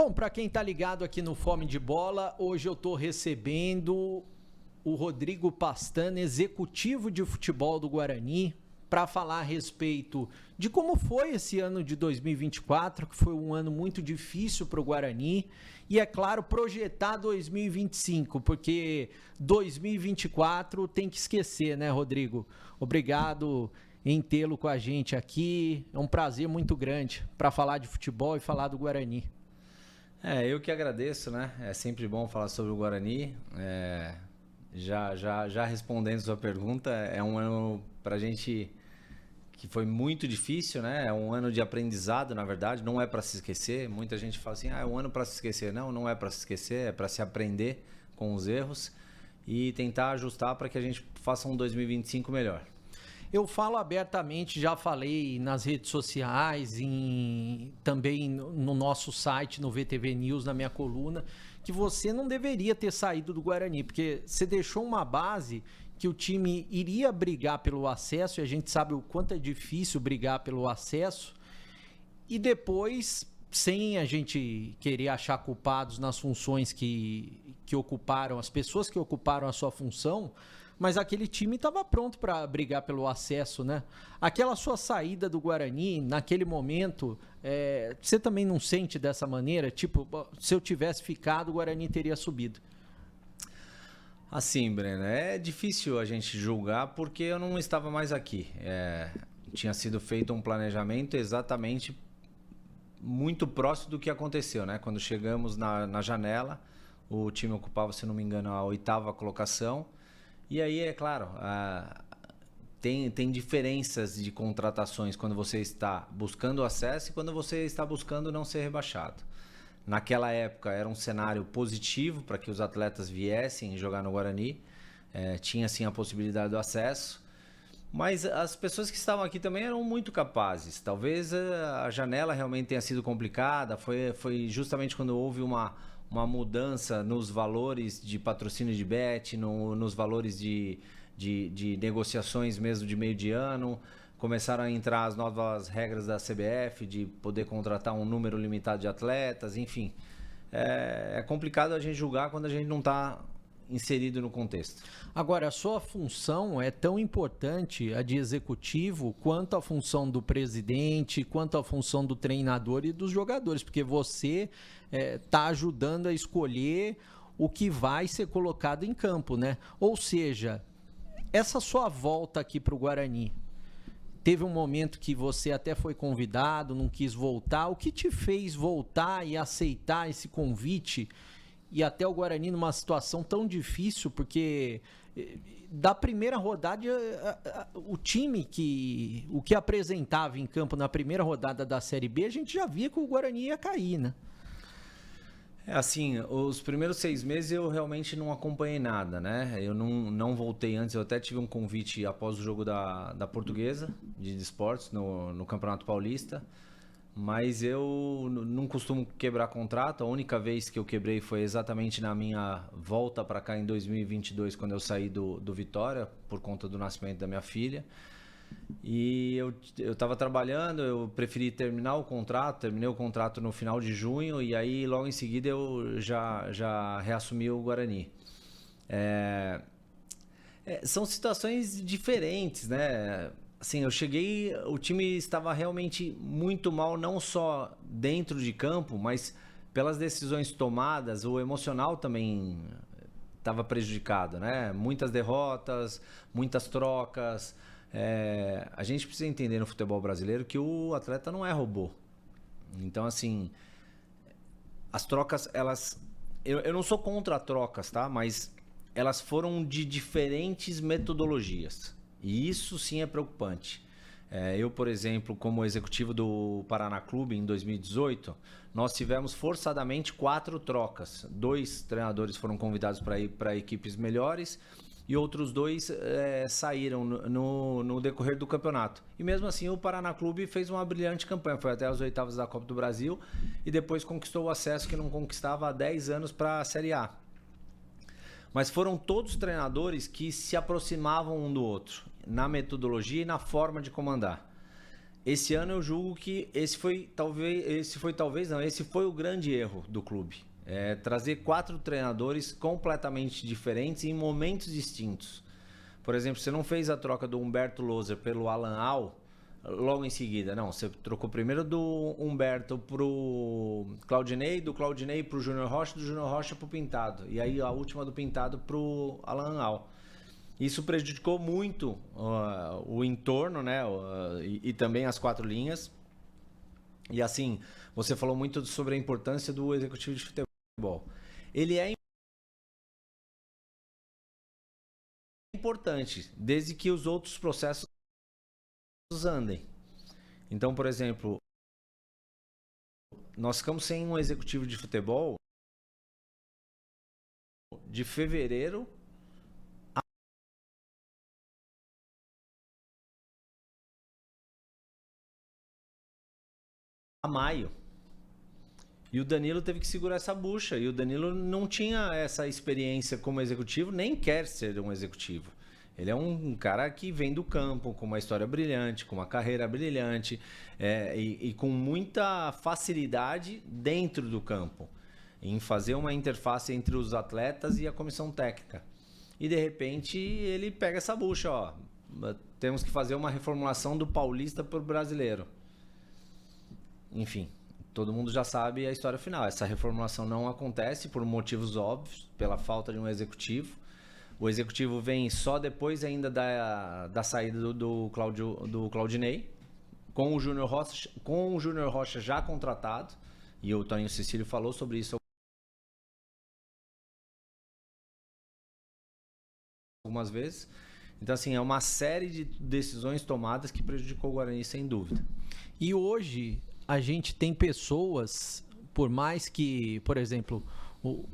Bom, para quem está ligado aqui no Fome de Bola, hoje eu estou recebendo o Rodrigo Pastana, executivo de futebol do Guarani, para falar a respeito de como foi esse ano de 2024, que foi um ano muito difícil para o Guarani, e, é claro, projetar 2025, porque 2024 tem que esquecer, né, Rodrigo? Obrigado em tê-lo com a gente aqui, é um prazer muito grande para falar de futebol e falar do Guarani. Eu que agradeço, né? É sempre bom falar sobre o Guarani. Já respondendo sua pergunta, é um ano pra gente que foi muito difícil, né? É um ano de aprendizado, na verdade, não é para se esquecer. Muita gente fala assim, é um ano para se esquecer. Não, não é para se esquecer, é para se aprender com os erros e tentar ajustar para que a gente faça um 2025 melhor. Eu falo abertamente, já falei nas redes sociais, também no nosso site, no VTV News, na minha coluna, que você não deveria ter saído do Guarani, porque você deixou uma base que o time iria brigar pelo acesso, e a gente sabe o quanto é difícil brigar pelo acesso, e depois, sem a gente querer achar culpados nas funções que ocuparam, as pessoas que ocuparam a sua função, mas aquele time estava pronto para brigar pelo acesso, né? Aquela sua saída do Guarani, naquele momento, você também não sente dessa maneira? Tipo, se eu tivesse ficado, o Guarani teria subido. Assim, Breno, é difícil a gente julgar porque eu não estava mais aqui. Tinha sido feito um planejamento exatamente muito próximo do que aconteceu, né? Quando chegamos na janela, o time ocupava, se não me engano, a 8ª colocação. E aí, é claro, tem diferenças de contratações quando você está buscando acesso e quando você está buscando não ser rebaixado. Naquela época era um cenário positivo para que os atletas viessem jogar no Guarani. Tinha sim a possibilidade do acesso. Mas as pessoas que estavam aqui também eram muito capazes. Talvez a janela realmente tenha sido complicada. Foi justamente quando houve uma mudança nos valores de patrocínio de bet, nos valores de negociações mesmo de meio de ano. Começaram a entrar as novas regras da CBF de poder contratar um número limitado de atletas, enfim. É complicado a gente julgar quando a gente não está inserido no contexto. Agora, a sua função é tão importante, a de executivo, quanto a função do presidente, quanto a função do treinador e dos jogadores, porque você está ajudando a escolher o que vai ser colocado em campo, né? Ou seja, essa sua volta aqui para o Guarani, teve um momento que você até foi convidado, não quis voltar. O que te fez voltar e aceitar esse convite e até o Guarani numa situação tão difícil? Porque da primeira rodada, o time o que apresentava em campo na primeira rodada da Série B, a gente já via que o Guarani ia cair, né? Assim, os primeiros 6 meses eu realmente não acompanhei nada, né? Eu não voltei antes, eu até tive um convite após o jogo da Portuguesa, de esportes, no Campeonato Paulista, mas eu não costumo quebrar contrato. A única vez que eu quebrei foi exatamente na minha volta para cá em 2022, quando eu saí do Vitória, por conta do nascimento da minha filha. E eu estava trabalhando, eu preferi terminei o contrato no final de junho, e aí logo em seguida eu já reassumi o Guarani. São situações diferentes, né? Assim, eu cheguei, o time estava realmente muito mal, não só dentro de campo, mas pelas decisões tomadas, o emocional também estava prejudicado, né? Muitas derrotas, muitas trocas. A gente precisa entender no futebol brasileiro que o atleta não é robô. Então, assim, as trocas, eu não sou contra trocas, tá? Mas elas foram de diferentes metodologias. E isso sim é preocupante. Eu, por exemplo, como executivo do Paraná Clube em 2018, nós tivemos forçadamente 4 trocas. 2 treinadores foram convidados para ir para equipes melhores e outros 2 saíram no decorrer do campeonato. E mesmo assim o Paraná Clube fez uma brilhante campanha, foi até as 8ª da Copa do Brasil e depois conquistou o acesso que não conquistava há 10 anos para a Série A. Mas foram todos treinadores que se aproximavam um do outro, na metodologia e na forma de comandar. esse ano eu julgo que esse foi o grande erro do clube. Trazer 4 treinadores completamente diferentes em momentos distintos. Por exemplo, você não fez a troca do Humberto Loser pelo Alan Al logo em seguida. Não, você trocou primeiro do Humberto pro Claudinei, do Claudinei pro Júnior Rocha, do Júnior Rocha pro Pintado. E aí a última do Pintado pro Alan Al. Isso prejudicou muito o entorno, né? E também as 4 linhas. E assim, você falou muito sobre a importância do executivo de futebol. Ele é importante, desde que os outros processos andem. Então, por exemplo, nós ficamos sem um executivo de futebol de fevereiro a maio. E o Danilo teve que segurar essa bucha. E o Danilo não tinha essa experiência como executivo, nem quer ser um executivo. Ele é um cara que vem do campo, com uma história brilhante, com uma carreira brilhante, e com muita facilidade dentro do campo, em fazer uma interface entre os atletas e a comissão técnica. E de repente ele pega essa bucha, ó. Temos que fazer uma reformulação do paulista para o brasileiro. Enfim, todo mundo já sabe a história final. Essa reformulação não acontece por motivos óbvios, pela falta de um executivo. O executivo vem só depois ainda da saída do Claudinei, com o Júnior Rocha já contratado, e o Toninho Cecílio falou sobre isso algumas vezes. Então, assim, é uma série de decisões tomadas que prejudicou o Guarani, sem dúvida. E hoje a gente tem pessoas, por mais que, por exemplo,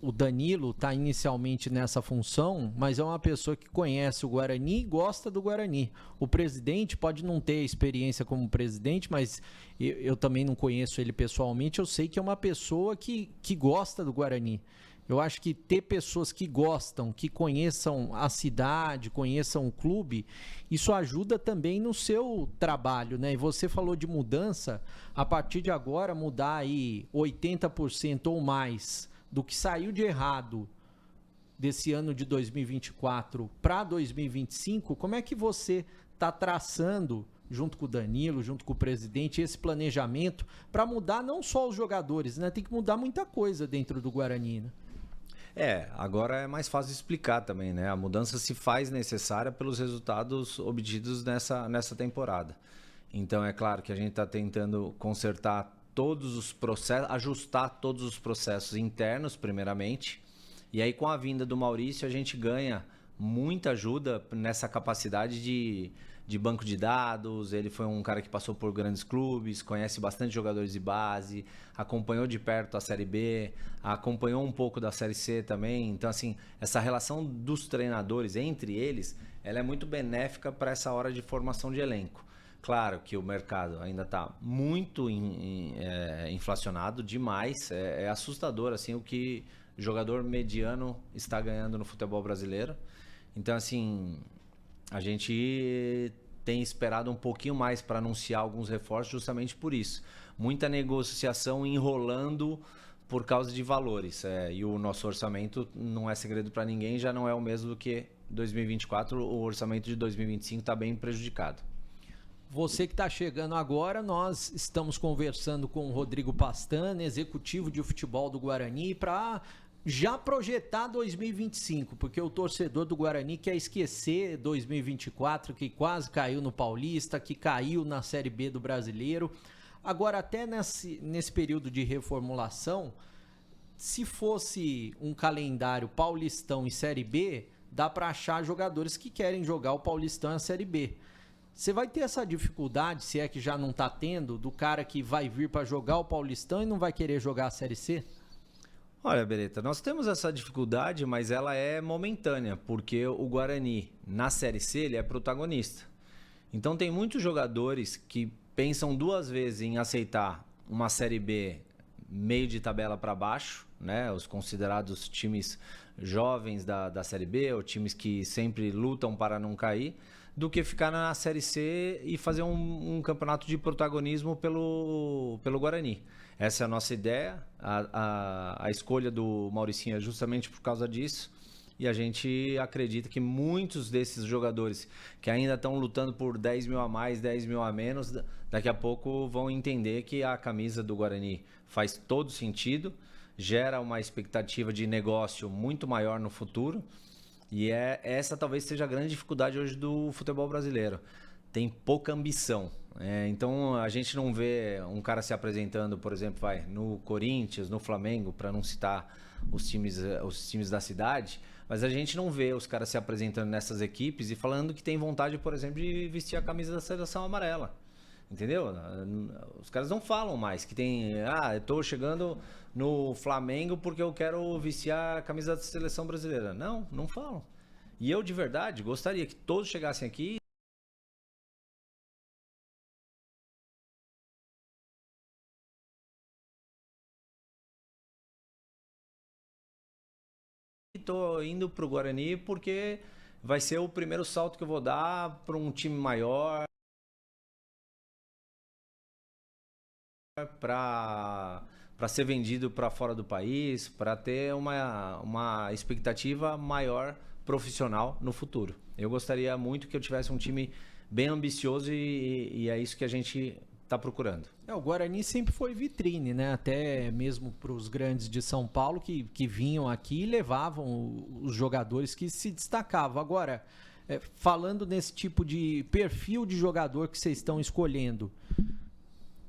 o Danilo está inicialmente nessa função, mas é uma pessoa que conhece o Guarani e gosta do Guarani. O presidente pode não ter experiência como presidente, mas eu também não conheço ele pessoalmente. Eu sei que é uma pessoa que gosta do Guarani. Eu acho que ter pessoas que gostam, que conheçam a cidade, conheçam o clube, isso ajuda também no seu trabalho, né? E você falou de mudança, a partir de agora mudar aí 80% ou mais do que saiu de errado desse ano de 2024 para 2025, como é que você está traçando, junto com o Danilo, junto com o presidente, esse planejamento para mudar não só os jogadores, né? Tem que mudar muita coisa dentro do Guarani, né? Agora é mais fácil explicar também, né? A mudança se faz necessária pelos resultados obtidos nessa temporada. Então é claro que a gente está tentando consertar todos os processos, ajustar todos os processos internos, primeiramente. E aí, com a vinda do Maurício, a gente ganha muita ajuda nessa capacidade de banco de dados. Ele foi um cara que passou por grandes clubes, conhece bastante jogadores de base, acompanhou de perto a Série B, acompanhou um pouco da Série C também. Então, assim, essa relação dos treinadores entre eles, ela é muito benéfica para essa hora de formação de elenco. Claro que o mercado ainda está muito inflacionado demais. É assustador assim, o que o jogador mediano está ganhando no futebol brasileiro. Então, assim, a gente tem esperado um pouquinho mais para anunciar alguns reforços justamente por isso. Muita negociação enrolando por causa de valores. E o nosso orçamento, não é segredo para ninguém, já não é o mesmo do que 2024. O orçamento de 2025 está bem prejudicado. Você que está chegando agora, nós estamos conversando com o Rodrigo Pastana, executivo de futebol do Guarani, para já projetar 2025, porque o torcedor do Guarani quer esquecer 2024, que quase caiu no Paulista, que caiu na Série B do Brasileiro. Agora, até nesse período de reformulação, se fosse um calendário Paulistão e Série B, dá para achar jogadores que querem jogar o Paulistão e a Série B. Você vai ter essa dificuldade, se é que já não está tendo, do cara que vai vir para jogar o Paulistão e não vai querer jogar a Série C? Olha, Beretta, nós temos essa dificuldade, mas ela é momentânea, porque o Guarani, na Série C, ele é protagonista. Então tem muitos jogadores que pensam 2 vezes em aceitar uma Série B meio de tabela para baixo, né? Os considerados times jovens da Série B, ou times que sempre lutam para não cair, do que ficar na Série C e fazer um campeonato de protagonismo pelo Guarani. Essa é a nossa ideia, a escolha do Mauricinho é justamente por causa disso, e a gente acredita que muitos desses jogadores que ainda estão lutando por 10 mil a mais, 10 mil a menos, daqui a pouco vão entender que a camisa do Guarani faz todo sentido, gera uma expectativa de negócio muito maior no futuro, e essa talvez seja a grande dificuldade hoje do futebol brasileiro. Tem pouca ambição. Então a gente não vê um cara se apresentando, por exemplo, no Corinthians, no Flamengo, para não citar os times da cidade, mas a gente não vê os caras se apresentando nessas equipes e falando que tem vontade, por exemplo, de vestir a camisa da seleção amarela. Entendeu? Os caras não falam mais que tem, eu tô chegando no Flamengo porque eu quero vestir a camisa da seleção brasileira. Não falam. E eu, de verdade, gostaria que todos chegassem aqui e tô indo pro Guarani porque vai ser o primeiro salto que eu vou dar para um time maior, para ser vendido para fora do país, para ter uma expectativa maior profissional no futuro. Eu gostaria muito que eu tivesse um time bem ambicioso e é isso que a gente está procurando. O Guarani sempre foi vitrine, né? Até mesmo para os grandes de São Paulo que vinham aqui e levavam os jogadores que se destacavam. Agora, falando nesse tipo de perfil de jogador que vocês estão escolhendo,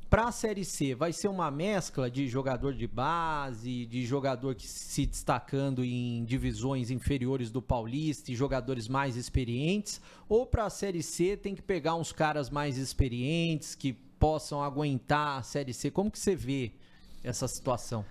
para a Série C, vai ser uma mescla de jogador de base, de jogador que se destacando em divisões inferiores do Paulista e jogadores mais experientes? Ou para a Série C tem que pegar uns caras mais experientes que possam aguentar a Série C? Como que você vê essa situação?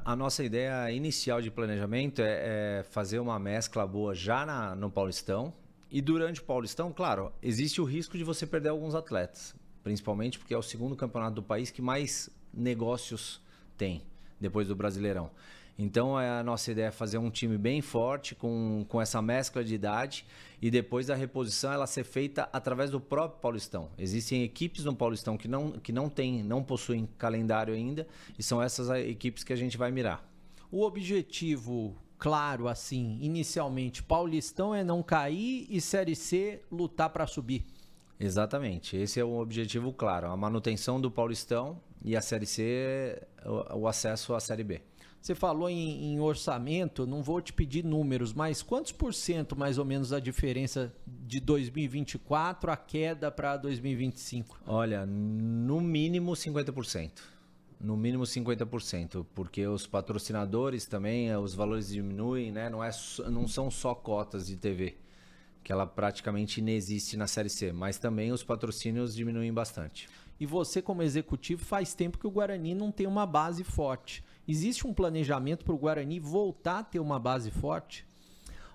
A nossa ideia inicial de planejamento é fazer uma mescla boa já no Paulistão. E durante o Paulistão, claro, existe o risco de você perder alguns atletas. Principalmente porque é o segundo campeonato do país que mais negócios tem, depois do Brasileirão. Então, a nossa ideia é fazer um time bem forte, com essa mescla de idade, e depois a reposição ela ser feita através do próprio Paulistão. Existem equipes no Paulistão que não possuem calendário ainda, e são essas equipes que a gente vai mirar. O objetivo, claro, assim, inicialmente, Paulistão é não cair e Série C lutar para subir. Exatamente, esse é o objetivo claro, a manutenção do Paulistão e a Série C, o acesso à Série B. Você falou em orçamento, não vou te pedir números, mas quantos por cento mais ou menos a diferença de 2024 a queda para 2025? Olha, no mínimo 50%. No mínimo 50%, porque os patrocinadores também, os valores diminuem, né? Não são só cotas de TV, que ela praticamente inexiste na Série C, mas também os patrocínios diminuem bastante. E você, como executivo, faz tempo que o Guarani não tem uma base forte. Existe um planejamento para o Guarani voltar a ter uma base forte?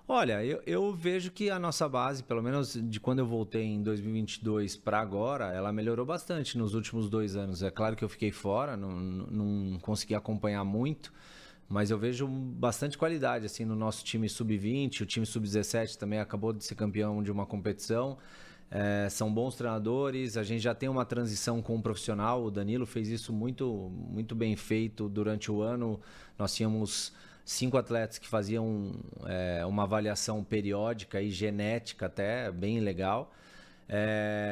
Olha, eu vejo que a nossa base, pelo menos de quando eu voltei em 2022 para agora, ela melhorou bastante nos últimos 2 anos. É claro que eu fiquei fora, não consegui acompanhar muito, mas eu vejo bastante qualidade assim no nosso time sub-20, o time sub-17 também acabou de ser campeão de uma competição. São bons treinadores, a gente já tem uma transição com um profissional, o Danilo fez isso muito, muito bem feito durante o ano. Nós tínhamos 5 atletas que faziam uma avaliação periódica e genética até, bem legal.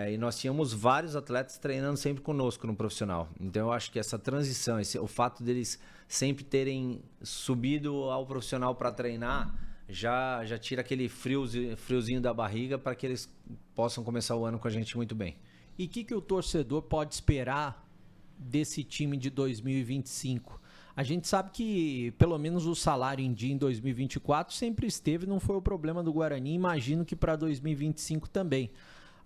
E nós tínhamos vários atletas treinando sempre conosco no profissional. Então eu acho que essa transição, o fato deles sempre terem subido ao profissional para treinar, já tira aquele friozinho da barriga para que eles possam começar o ano com a gente muito bem. E o que o torcedor pode esperar desse time de 2025? A gente sabe que pelo menos o salário em dia em 2024 sempre esteve, não foi o problema do Guarani, imagino que para 2025 também.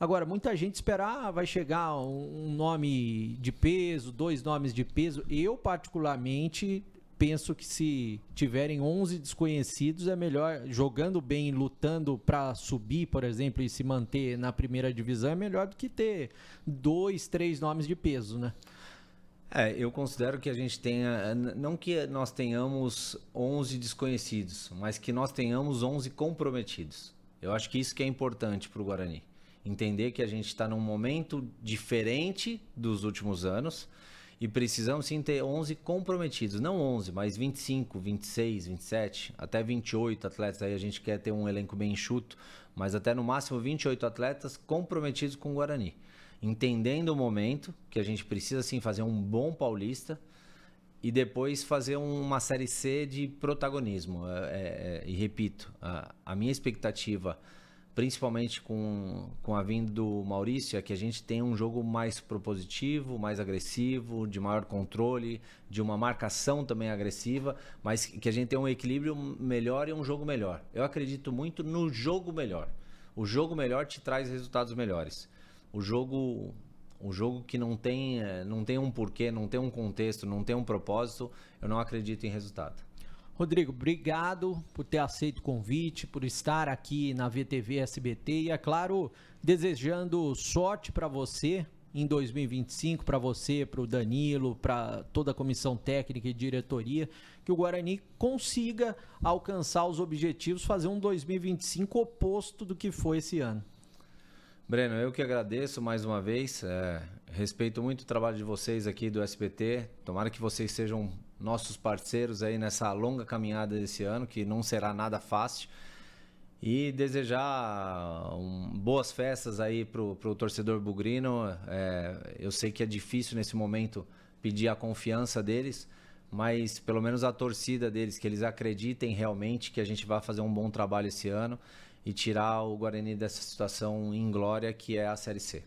Agora, muita gente espera, vai chegar um nome de peso, 2 nomes de peso. Eu, particularmente, penso que se tiverem 11 desconhecidos, é melhor, jogando bem, lutando para subir, por exemplo, e se manter na primeira divisão, é melhor do que ter 2, 3 nomes de peso, né? Eu considero que a gente tenha, não que nós tenhamos 11 desconhecidos, mas que nós tenhamos 11 comprometidos. Eu acho que isso que é importante para o Guarani. Entender que a gente está num momento diferente dos últimos anos e precisamos sim ter 11 comprometidos. Não 11, mas 25, 26, 27, até 28 atletas. Aí a gente quer ter um elenco bem enxuto, mas até no máximo 28 atletas comprometidos com o Guarani. Entendendo o momento que a gente precisa sim fazer um bom paulista e depois fazer uma Série C de protagonismo. E repito, a minha expectativa, principalmente com a vinda do Maurício, é que a gente tenha um jogo mais propositivo, mais agressivo, de maior controle, de uma marcação também agressiva, mas que a gente tenha um equilíbrio melhor e um jogo melhor. Eu acredito muito no jogo melhor. O jogo melhor te traz resultados melhores. O jogo que não tem um porquê, não tem um contexto, não tem um propósito, eu não acredito em resultado. Rodrigo, obrigado por ter aceito o convite, por estar aqui na VTV SBT e, é claro, desejando sorte para você em 2025, para você, para o Danilo, para toda a comissão técnica e diretoria, que o Guarani consiga alcançar os objetivos, fazer um 2025 oposto do que foi esse ano. Breno, eu que agradeço mais uma vez, respeito muito o trabalho de vocês aqui do SBT, tomara que vocês sejam nossos parceiros aí nessa longa caminhada desse ano, que não será nada fácil, e desejar boas festas aí pro torcedor bugrino. Eu sei que é difícil nesse momento pedir a confiança deles, mas pelo menos a torcida deles, que eles acreditem realmente que a gente vai fazer um bom trabalho esse ano e tirar o Guarani dessa situação inglória que é a Série C.